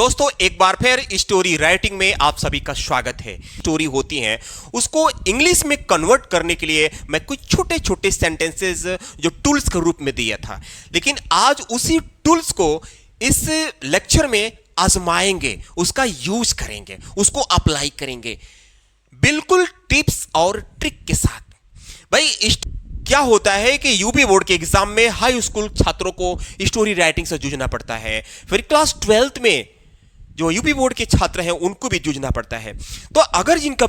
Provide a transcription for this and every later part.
दोस्तों एक बार फिर स्टोरी राइटिंग में आप सभी का स्वागत है। स्टोरी होती हैं उसको इंग्लिश में कन्वर्ट करने के लिए मैं कुछ छोटे छोटे सेंटेंसेस जो टूल्स के रूप में दिया था, लेकिन आज उसी टूल्स को इस लेक्चर में आजमाएंगे, उसका यूज करेंगे, उसको अप्लाई करेंगे बिल्कुल टिप्स और ट्रिक के साथ। भाई क्या होता है कि यूपी बोर्ड के एग्जाम में हाई स्कूल छात्रों को स्टोरी राइटिंग से जूझना पड़ता है, फिर क्लास 12th में जो यूपी बोर्ड के छात्र हैं उनको भी जूझना पड़ता है। तो अगर जिनका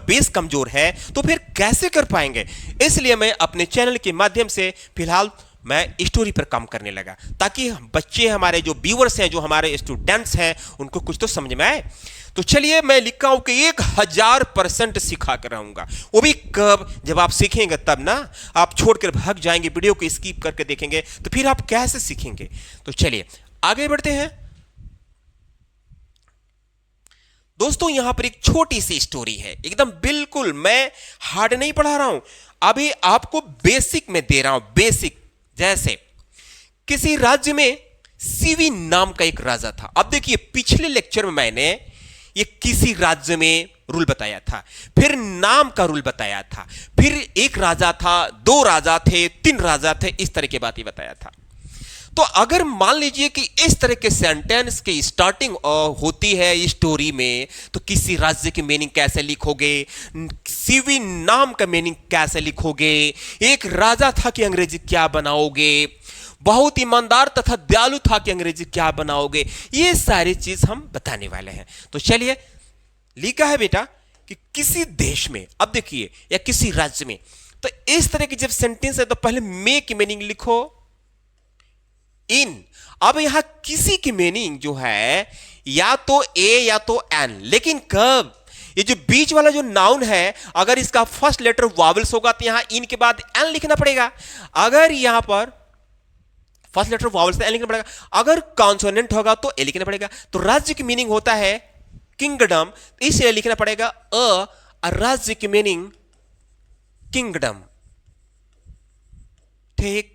बेस कमजोर है तो फिर कैसे कर पाएंगे। इसलिए मैं अपने चैनल के माध्यम से फिलहाल मैं स्टोरी पर काम करने लगा, ताकि बच्चे हमारे जो व्यूअर्स हैं, जो हमारे स्टूडेंट्स हैं, उनको कुछ तो समझ में आए। तो चलिए मैं लिखा हूं कि 1000% सिखा कर रहूंगा। वो भी कब? जब आप सीखेंगे तब ना। आप छोड़कर भाग जाएंगे, वीडियो को स्किप करके देखेंगे तो फिर आप कैसे सीखेंगे। तो चलिए आगे बढ़ते हैं। दोस्तों यहां पर एक छोटी सी स्टोरी है, एकदम बिल्कुल मैं हार्ड नहीं पढ़ा रहा हूं, अभी आपको बेसिक में दे रहा हूं। बेसिक जैसे किसी राज्य में सीवी नाम का एक राजा था। अब देखिए पिछले लेक्चर में मैंने ये किसी राज्य में रूल बताया था, फिर नाम का रूल बताया था, फिर एक राजा था, 2 राजा थे, 3 राजा थे, इस तरह की बात ही बताया था। तो अगर मान लीजिए कि इस तरह के सेंटेंस की स्टार्टिंग होती है स्टोरी में, तो किसी राज्य की मीनिंग कैसे लिखोगे, सीवी नाम का मीनिंग कैसे लिखोगे, एक राजा था कि अंग्रेजी क्या बनाओगे, बहुत ईमानदार तथा दयालु था कि अंग्रेजी क्या बनाओगे, ये सारी चीज हम बताने वाले हैं। तो चलिए लिखा है बेटा कि किसी देश में, अब देखिए, या किसी राज्य में, तो इस तरह की जब सेंटेंस है तो पहले मे की मीनिंग लिखो इन। अब यहां किसी की मीनिंग जो है या तो ए या तो एन, लेकिन कब? ये जो बीच वाला जो नाउन है, अगर इसका फर्स्ट लेटर वावल्स होगा तो यहां इन के बाद एन लिखना पड़ेगा। अगर यहां पर फर्स्ट लेटर वावल्स एन लिखना पड़ेगा, अगर कॉन्सोनेंट होगा तो ए लिखना पड़ेगा। तो राज्य की मीनिंग होता है किंगडम, इसलिए लिखना पड़ेगा अ राज्य की मीनिंग किंगडम। ठीक,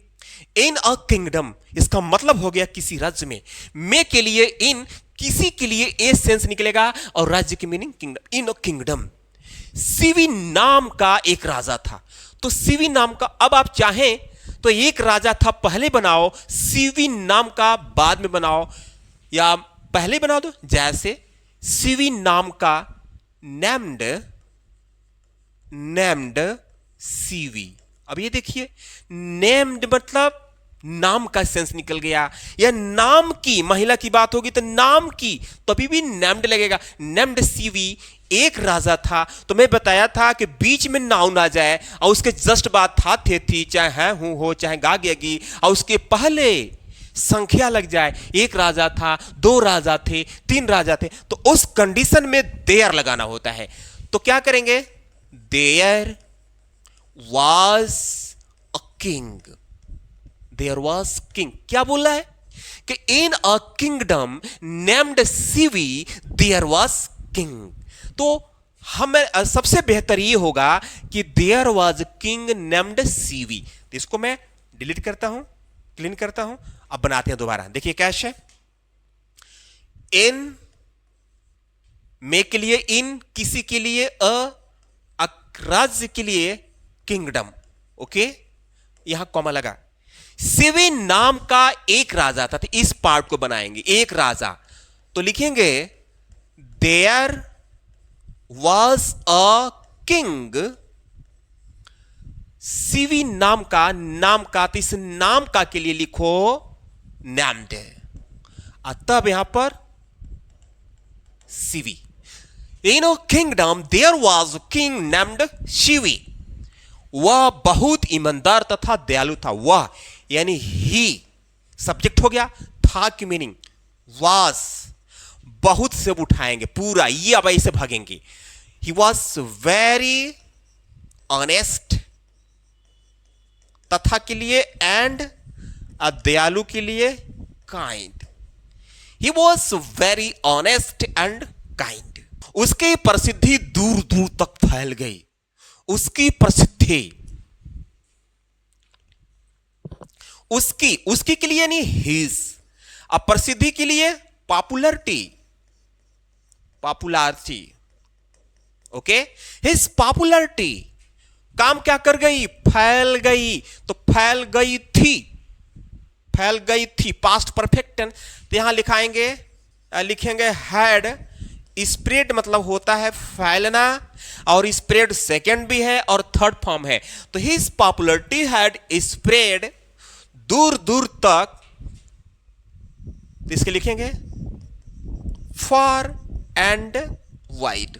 इन अ किंगडम इसका मतलब हो गया किसी राज्य में। मे के लिए इन, किसी के लिए ए सेंस निकलेगा, और राज्य की meaning kingdom, in a kingdom. CV नाम का एक राजा था, तो सीवी नाम का, अब आप चाहें तो एक राजा था पहले बनाओ, सीवी नाम का बाद में बनाओ, या पहले बना दो। जैसे सीवी नाम का नेम्ड सीवी। अब ये देखिए, नेम्ड मतलब नाम का सेंस निकल गया, या नाम की, महिला की बात होगी तो नाम की, तो अभी भी नेम्ड लगेगा। नेम्ड सीवी एक राजा था, तो मैं बताया था कि बीच में नाउन आ जाए और उसके जस्ट बाद था, थे, थी, चाहे है, हूं, हो, चाहे गा, गेगी, और उसके पहले संख्या लग जाए। एक राजा था, 2 राजा थे, 3 राजा थे, तो उस कंडीशन में देयर लगाना होता है। तो क्या करेंगे? There was a king. There was king. क्या बोला है कि in a kingdom named Sivi there was king. तो हमें सबसे बेहतर ये होगा कि there was a king named Sivi। तो इसको मैं डिलीट करता हूं, क्लीन करता हूं। अब बनाते हैं दोबारा। देखिए कैश है, इन, मे के लिए इन, किसी के लिए अ राज्य के लिए किंगडम। ओके, यहां कॉमा लगा। सिवी नाम का एक राजा था, तो इस पार्ट को बनाएंगे, एक राजा, तो लिखेंगे देयर वॉज अ किंग। सिवी नाम का, तो इस नाम का के लिए लिखो नेम्ड, तब यहां पर सिवी। In a kingdom there was a king named Shivi. वह बहुत ईमानदार तथा दयालु था। वह यानी ही सब्जेक्ट हो गया, था की मीनिंग was, बहुत से उठाएंगे पूरा, ये अब ऐसे भागेंगे। He was very honest, तथा के लिए एंड, दयालु के लिए kind। He was very honest and kind। उसकी प्रसिद्धि दूर दूर तक फैल गई। उसकी प्रसिद्धि, उसकी के लिए नहीं हिज, अब प्रसिद्धि के लिए popularity, popularity, okay, his popularity, काम क्या कर गई, फैल गई, तो फैल गई थी, फैल गई थी, पास्ट परफेक्ट टेंस, तो यहां लिखेंगे हैड स्प्रेड, मतलब होता है फैलना, और स्प्रेड सेकंड भी है और थर्ड फॉर्म है, तो हिज पॉपुलरिटी हैड स्प्रेड दूर दूर तक, तो इसके लिखेंगे far and wide,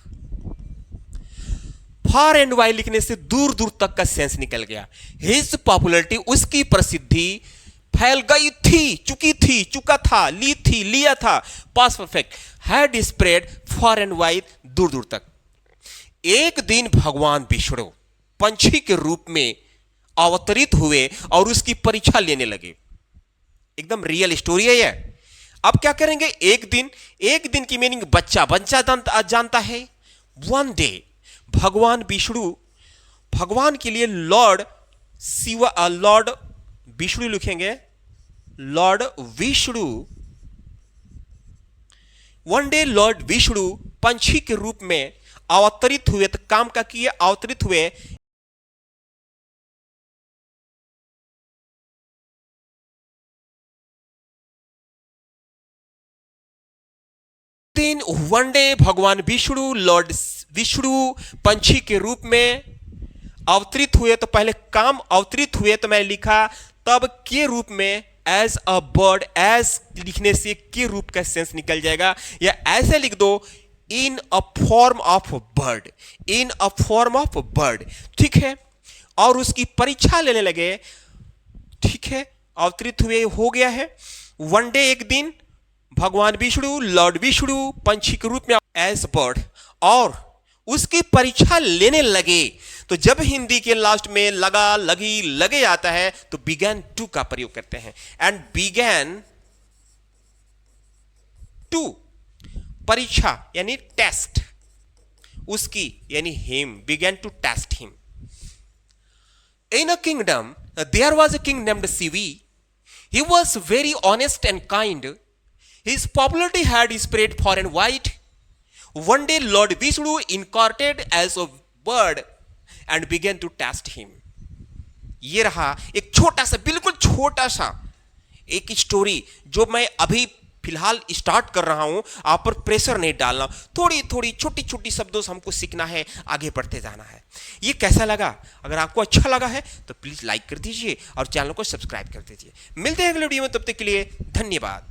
far and wide लिखने से दूर दूर तक का सेंस निकल गया। हिज पॉपुलरिटी, उसकी प्रसिद्धि फैल गई थी, चुकी थी, चुका था, ली थी, लिया था, past perfect, had spread far and wide, दूर दूर तक। एक दिन भगवान विष्णु पंछी के रूप में अवतरित हुए और उसकी परीक्षा लेने लगे। एकदम रियल स्टोरी है यह। अब क्या करेंगे, एक दिन की मीनिंग बच्चा जानता है। वन डे भगवान विष्णु, भगवान के लिए लॉर्ड शिवा, लॉर्ड विष्णु लिखेंगे, Lord Vishnu, one day Lord Vishnu पंछी के रूप में अवतरित हुए, तो काम का किए, अवतरित हुए। दिन वन डे भगवान विष्णु, लॉर्ड विष्णु पंछी के रूप में अवतरित हुए, तो पहले काम अवतरित हुए तो मैं लिखा, तब के रूप में एज अ बर्ड, एज लिखने से के रूप का सेंस निकल जाएगा, या ऐसे लिख दो in a form of bird, in a form of bird, ठीक है। और उसकी परीक्षा लेने लगे, ठीक है, अवतरित हुए हो गया है। वन डे एक दिन भगवान विष्णु, लॉर्ड विष्णु पंछी के रूप में एज बर्ड, और उसकी परीक्षा लेने लगे, तो जब हिंदी के लास्ट में लगा, लगी, लगे आता है तो बिगैन टू का प्रयोग करते हैं। एंड बिगैन टू, परीक्षा यानी टेस्ट, उसकी यानी him, began to taste him. In a kingdom there was a king named Sivi, he was very honest and kind, his popularity had spread far and wide. One day Lord Vishnu incarnated as a bird and began to test him. ये रहा एक छोटा सा, बिल्कुल छोटा सा एक story जो मैं अभी फिलहाल स्टार्ट कर रहा हूं, आप पर प्रेशर नहीं डालना, थोड़ी थोड़ी छोटी छोटी शब्दों से हमको सीखना है, आगे बढ़ते जाना है। ये कैसा लगा? अगर आपको अच्छा लगा है तो प्लीज लाइक कर दीजिए और चैनल को सब्सक्राइब कर दीजिए। मिलते हैं अगले वीडियो में, तब तक के लिए धन्यवाद।